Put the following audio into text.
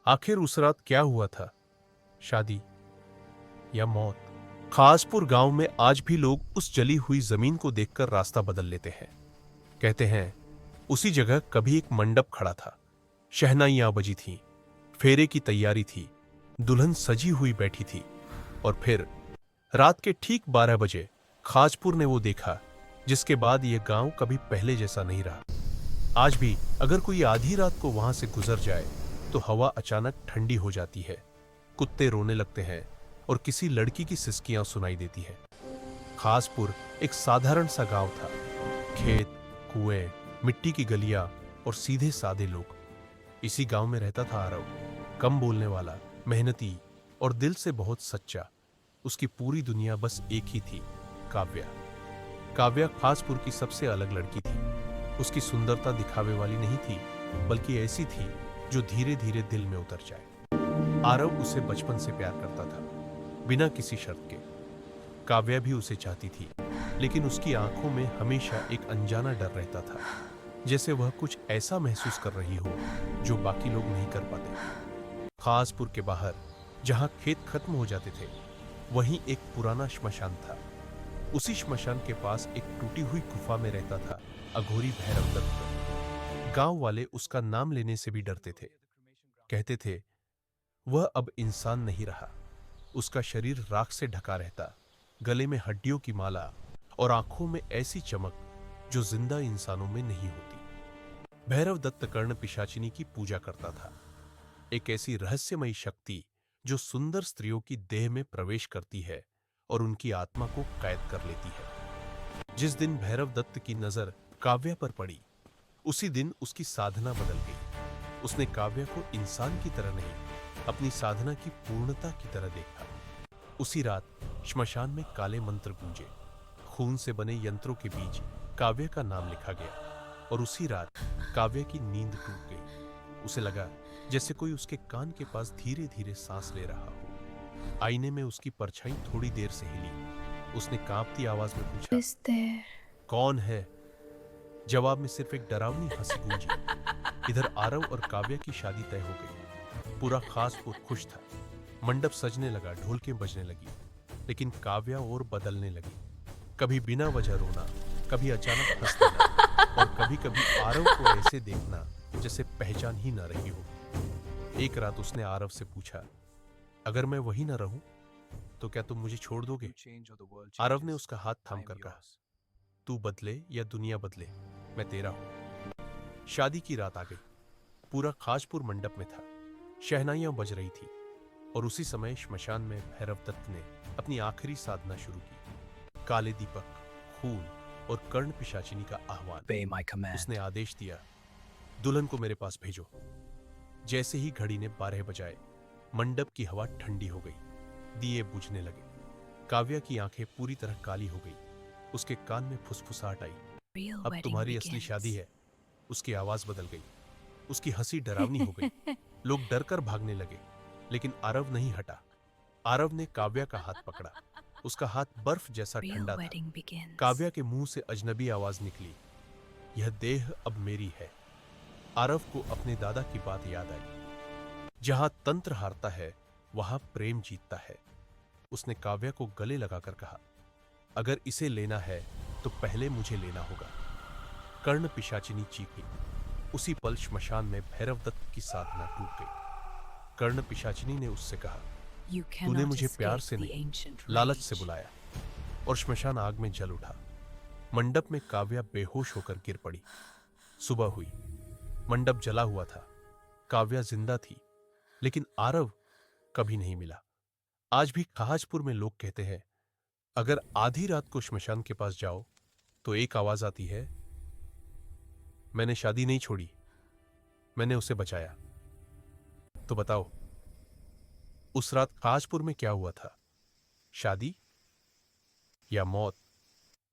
आखिर उस रात क्या हुआ था? शादी या मौत? खासपुर गांव में आज भी लोग उस जली हुई जमीन को देखकर रास्ता बदल लेते हैं। कहते हैं उसी जगह कभी एक मंडप खड़ा था, शहनाइयां बजी थीं, फेरे की तैयारी थी, दुल्हन सजी हुई बैठी थी। और फिर रात के ठीक 12 बजे खाजपुर ने वो देखा जिसके बाद यह गांव कभी पहले जैसा नहीं रहा। आज भी अगर कोई आधी रात को वहां से गुजर जाए तो हवा अचानक ठंडी हो जाती है, कुत्ते रोने लगते हैं और किसी लड़की की सिसकियां सुनाई देती है। खासपुर एक साधारण सा गांव था। खेत, कुएं, मिट्टी की गलियां और सीधे सादे लोग। इसी गांव में रहता था आरव, कम बोलने वाला, मेहनती और दिल से बहुत सच्चा। उसकी पूरी दुनिया बस एक ही थी, काव्या। काव्या खासपुर की सबसे अलग लड़की थी। उसकी सुंदरता दिखावे वाली नहीं थी, बल्कि ऐसी थी जो धीरे धीरे दिल में उतर जाए। आरव उसे बचपन से प्यार करता था, बिना किसी शर्त के। काव्या भी उसे चाहती थी, लेकिन उसकी आंखों में हमेशा एक अनजाना डर रहता था, जैसे वह कुछ ऐसा महसूस कर रही हो जो बाकी लोग नहीं कर पाते। खासपुर के बाहर, जहां खेत खत्म हो जाते थे, वहीं एक पुराना श्मशान था। उसी श्मशान के पास एक टूटी हुई गुफा में रहता था अघोरी भैरव दत्त। गांव वाले उसका नाम लेने से भी डरते थे। कहते थे वह अब इंसान नहीं रहा। उसका शरीर राख से ढका रहता, गले में हड्डियों की माला और आंखों में ऐसी चमक जो जिंदा इंसानों में नहीं होती। भैरव दत्त कर्ण पिशाचिनी की पूजा करता था, एक ऐसी रहस्यमयी शक्ति जो सुंदर स्त्रियों की देह में प्रवेश करती है और उनकी आत्मा को कैद कर लेती है। जिस दिन भैरव दत्त की नजर काव्या पर पड़ी, उसी दिन उसकी साधना बदल गई। उसने काव्या को इंसान की तरह नहीं, अपनी साधना की पूर्णता की तरह देखा। उसी रात श्मशान में काले मंत्र गूंजे, खून से बने यंत्रों के बीच काव्या का नाम लिखा गया। और उसी रात काव्या की नींद टूट गई। उसे लगा जैसे कोई उसके कान के पास धीरे धीरे सांस ले रहा हो। आईने में उसकी परछाई थोड़ी देर से हिली। उसने कांपती आवाज में पूछा, Is there? कौन है? जवाब में सिर्फ एक डरावनी हंसी गूंजी। इधर आरव और काव्या की शादी तय हो गई। पूरा खासपुर खुश था। मंडप सजने लगा, ढोलकें बजने लगी। लेकिन काव्या और बदलने लगी। कभी बिना वजह रोना, कभी अचानक हंस देना, और कभी कभी आरव को ऐसे देखना जैसे पहचान ही ना रही हो। एक रात उसने आरव से पूछा, अगर मैं वही ना रहूं तो क्या तुम मुझे छोड़ दोगे? आरव ने उसका हाथ थामकर कहा, तू बदले या दुनिया बदले, मैं तेरा हूं। शादी की रात आ गई। पूरा खासपुर मंडप में था, शहनाइयां बज रही थी। और उसी समय श्मशान में भैरव दत्त ने अपनी आखिरी साधना शुरू की। काले दीपक, खून और कर्ण पिशाचिनी का आह्वान। Obey my command. उसने आदेश दिया, दुल्हन को मेरे पास भेजो। जैसे ही घड़ी ने 12 बजाए, मंडप की हवा ठंडी हो गई, दिए बुझने लगे। काव्या की आंखें पूरी तरह काली हो गई। उसके कान में फुसफुसाहट आई, Real अब wedding तुम्हारी असली शादी begins. है। उसकी आवाज बदल गई, उसकी हंसी डरावनी हो गई। लोग डरकर भागने लगे, लेकिन आरव नहीं हटा। आरव ने काव्या का हाथ पकड़ा। उसका हाथ बर्फ जैसा Real ठंडा था। wedding begins. काव्या के मुंह से अजनबी आवाज निकली, यह देह अब मेरी है। आरव को अपने दादा की बात याद आई, जहां तंत्र हारता है वहां प्रेम जीतता है। उसने काव्या को गले लगाकर कहा, अगर इसे लेना है तो पहले मुझे लेना होगा। कर्ण पिशाचिनी चीखी। उसी पल श्मशान में भैरव दत्त की साधना टूट गई। कर्ण पिशाचिनी ने उससे कहा, You तूने cannot मुझे प्यार escape से the नहीं, ancient लालच से rage. बुलाया। और श्मशान आग में जल उठा। मंडप में काव्या बेहोश होकर गिर पड़ी। सुबह हुई, मंडप जला हुआ था। काव्या जिंदा थी, लेकिन आरव कभी नहीं मिला। आज भी खाजपुर में लोग कहते हैं, अगर आधी रात को श्मशान के पास जाओ तो एक आवाज आती है, मैंने शादी नहीं छोड़ी, मैंने उसे बचाया। तो बताओ, उस रात खाजपुर में क्या हुआ था? शादी या मौत?